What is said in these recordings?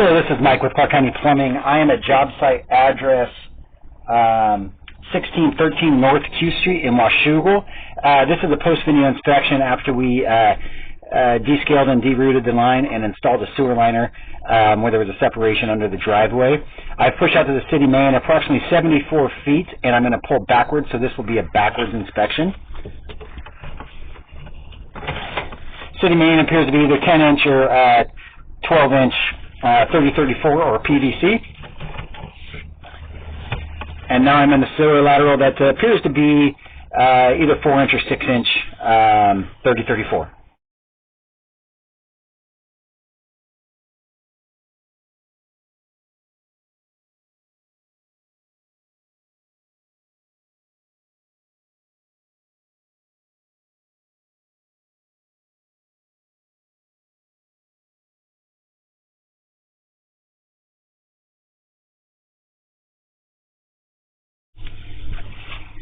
Hello, this is Mike with Clark County Plumbing. I am at job site address 1613 North Q Street in Washougal. This is a post-video inspection after we descaled and derouted the line and installed a sewer liner where there was a separation under the driveway. I pushed out to the city main approximately 74 feet, and I'm going to pull backwards, so this will be a backwards inspection. City main appears to be either 10-inch or 12-inch 3034 or PVC. And now I'm in the sewer lateral that appears to be either 4-inch or 6-inch 3034.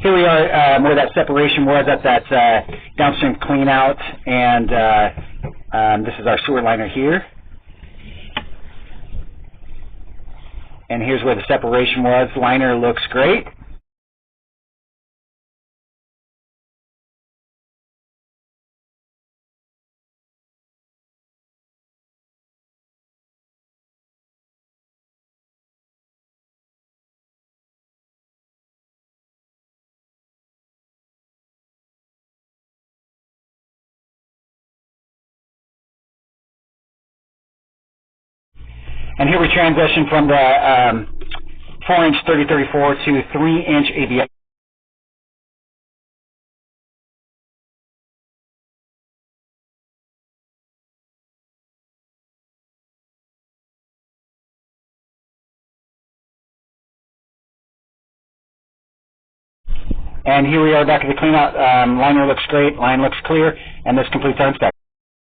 Here we are where that separation was at that downstream clean out, and this is our sewer liner here. And here's where the separation was. Liner looks great. And here we transition from the 4-inch 3034 to 3-inch ABS. And here we are back at the clean out. Liner looks great, line looks clear, and this completes our inspection.